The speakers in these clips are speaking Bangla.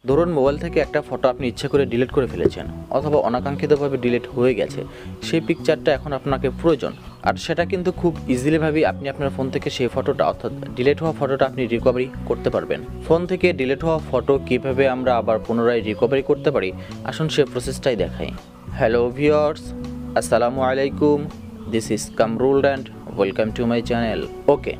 ধরুন মোবাইল থেকে একটা ফটো আপনি ইচ্ছা করে ডিলিট করে ফেলেছেন অথবা অনাকাঙ্ক্ষিতভাবে ডিলিট হয়ে গেছে, সেই পিকচারটা এখন আপনাকে প্রয়োজন। আর সেটা কিন্তু খুব ইজিলিভাবেই আপনি আপনার ফোন থেকে সেই ফটোটা অর্থাৎ ডিলিট হওয়া ফটোটা আপনি রিকভারি করতে পারবেন। ফোন থেকে ডিলিট হওয়া ফটো কীভাবে আমরা আবার পুনরায় রিকভারি করতে পারি, আসুন সে প্রসেসটাই দেখাই। হ্যালো ভিউয়ার্স, আসসালামু আলাইকুম, this is Kamrul and welcome to my channel. Okay,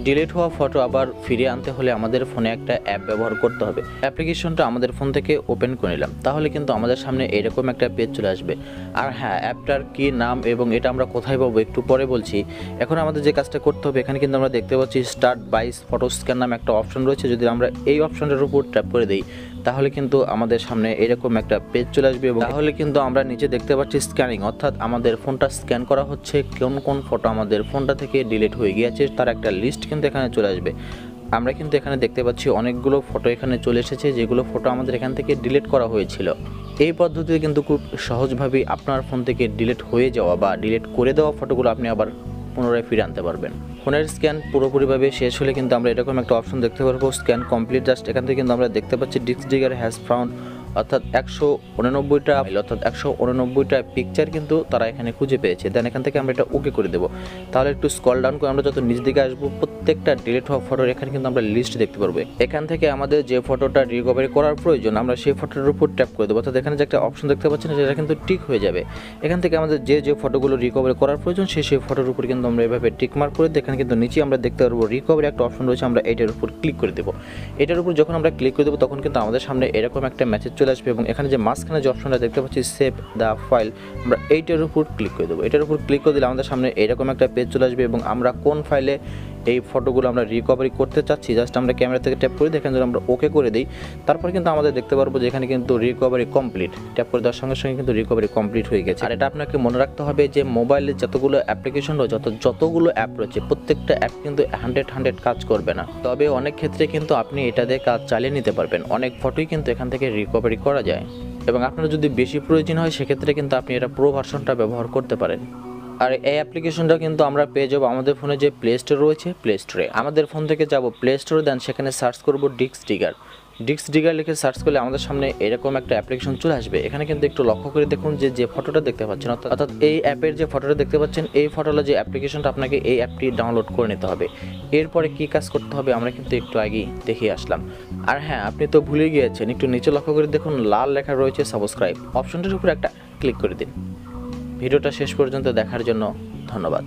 delete হওয়া ফটো আবার ফিরিয়ে আনতে হলে আমাদের ফোনে একটা অ্যাপ ব্যবহার করতে হবে। অ্যাপ্লিকেশনটা আমাদের ফোন থেকে ওপেন করে নিলাম, তাহলে কিন্তু আমাদের সামনে এরকম একটা পেজ চলে আসবে। আর হ্যাঁ, অ্যাপটার কী নাম এবং এটা আমরা কোথায় পাবো একটু পরে বলছি। এখন আমাদের যে কাজটা করতে হবে, এখানে কিন্তু আমরা দেখতে পাচ্ছি স্টার্ট বাইস ফটো স্ক্যান নামে একটা অপশন রয়েছে। যদি আমরা এই অপশনটার উপর ট্যাপ করে দিই, তাহলে কিন্তু আমাদের সামনে এরকম একটা পেজ চলে আসবে এবং তাহলে কিন্তু আমরা নিচে দেখতে পাচ্ছি স্ক্যানিং, অর্থাৎ আমাদের ফোনটা স্ক্যান করা হচ্ছে, কোন কোন ফটো আমাদের ফোনটা থেকে ডিলিট হয়ে গিয়েছে তার একটা লিস্ট কিন্তু এখানে চলে আসবে। আমরা কিন্তু এখানে দেখতে পাচ্ছি অনেকগুলো ফটো এখানে চলে এসেছে, যেগুলো ফটো আমাদের এখান থেকে ডিলিট করা হয়েছিল। এই পদ্ধতিতে কিন্তু খুব সহজভাবেই আপনার ফোন থেকে ডিলিট হয়ে যাওয়া বা ডিলিট করে দেওয়া ফটোগুলো আপনি আবার পুনরায় ফিরে আনতে পারবেন। ফোনের স্ক্যান পুরোপুরিভাবে শেষ হলে কিন্তু আমরা এরকম একটা অপশন দেখতে পারবো, স্ক্যান কমপ্লিট। জাস্ট এখান থেকে কিন্তু আমরা দেখতে পাচ্ছি ডিস্ক ডিগার হ্যাজ ফাউন্ড, অর্থাৎ 189টা পিকচার কিন্তু তারা এখানে খুঁজে পেয়েছে। দেন এখান থেকে আমরা এটা ওকে করে দেবো। তাহলে একটু স্ক্রল ডাউন করে আমরা যত নিচ দিকে আসবো, প্রত্যেকটা ডিলিট হওয়া ফটোর এখানে কিন্তু আমরা লিস্ট দেখতে পারবো। এখান থেকে আমাদের যে ফটোটা রিকভারি করার প্রয়োজন, আমরা সেই ফটোটার উপর ট্যাপ করে দেবো। অর্থাৎ এখানে যে একটা অপশন দেখতে পাচ্ছেন, সেটা কিন্তু টিক হয়ে যাবে। এখান থেকে আমাদের যে ফটোগুলো রিকভারি করার প্রয়োজন, সেই ফটোর উপর কিন্তু আমরা এভাবে টিক মার্ক করে দিই। এখানে কিন্তু নিচে আমরা দেখতে পারবো রিকভারি একটা অপশন রয়েছে, আমরা এটার উপর ক্লিক করে দেবো। এটার উপর যখন আমরা ক্লিক করে দেবো, তখন কিন্তু আমাদের সামনে এরকম একটা মেসেজ চলে আসবে এবং এখানে যে মাঝখানে যে অপশনটা দেখতে পাচ্ছি সেভ দ্য ফাইল, আমরা এইটার উপর ক্লিক করে দেবো। এটার উপর ক্লিক করে দিলে আমাদের সামনে এরকম একটা পেজ চলে আসবে এবং আমরা কোন ফাইলে এই ফটোগুলো আমরা রিকভারি করতে চাচ্ছি, জাস্ট আমরা ক্যামেরা থেকে ট্যাপ করে দিই। এখানে যদি আমরা ওকে করে দিই, তারপর কিন্তু আমাদের দেখতে পারবো যে এখানে কিন্তু রিকভারি কমপ্লিট। ট্যাপ করে দেওয়ার সঙ্গে সঙ্গে কিন্তু রিকভারি কমপ্লিট হয়ে গেছে। আর এটা আপনাকে মনে রাখতে হবে যে মোবাইলে যতগুলো অ্যাপ্লিকেশন রয়েছে, যতগুলো অ্যাপ রয়েছে, প্রত্যেকটা অ্যাপ কিন্তু 100 কাজ করবে না। তবে অনেক ক্ষেত্রে কিন্তু আপনি এটা দিয়ে কাজ চালিয়ে নিতে পারবেন। অনেক ফটোই কিন্তু এখান থেকে রিকভারি করা যায় এবং আপনার যদি বেশি প্রয়োজন হয়, সেক্ষেত্রে কিন্তু আপনি এটা প্রো ভার্সনটা ব্যবহার করতে পারেন। আর এই অ্যাপ্লিকেশনটা কিন্তু আমরা পেয়ে যাবো আমাদের ফোনে যে প্লে স্টোর রয়েছে, প্লে স্টোরে। আমাদের ফোন থেকে যাব প্লে স্টোরে, দেন সেখানে সার্চ করব ডিস্ক ডিগার লিখে সার্চ করলে আমাদের সামনে এরকম একটা অ্যাপ্লিকেশন চলে আসবে। এখানে কিন্তু একটু লক্ষ্য করে দেখুন যে ফটোটা দেখতে পাচ্ছেন, অর্থাৎ এই অ্যাপের যে ফটোটা দেখতে পাচ্ছেন, এই ফটোটা যে অ্যাপ্লিকেশনটা, আপনাকে এই অ্যাপটি ডাউনলোড করে নিতে হবে। এরপরে কী কাজ করতে হবে আমরা কিন্তু একটু আগেই দেখিয়ে আসলাম। আর হ্যাঁ, আপনি তো ভুলে গিয়েছেন, একটু নিচে লক্ষ্য করে দেখুন লাল লেখা রয়েছে সাবস্ক্রাইব, অপশনটির উপর একটা ক্লিক করে দিন। ভিডিওটা শেষ পর্যন্ত দেখার জন্য ধন্যবাদ।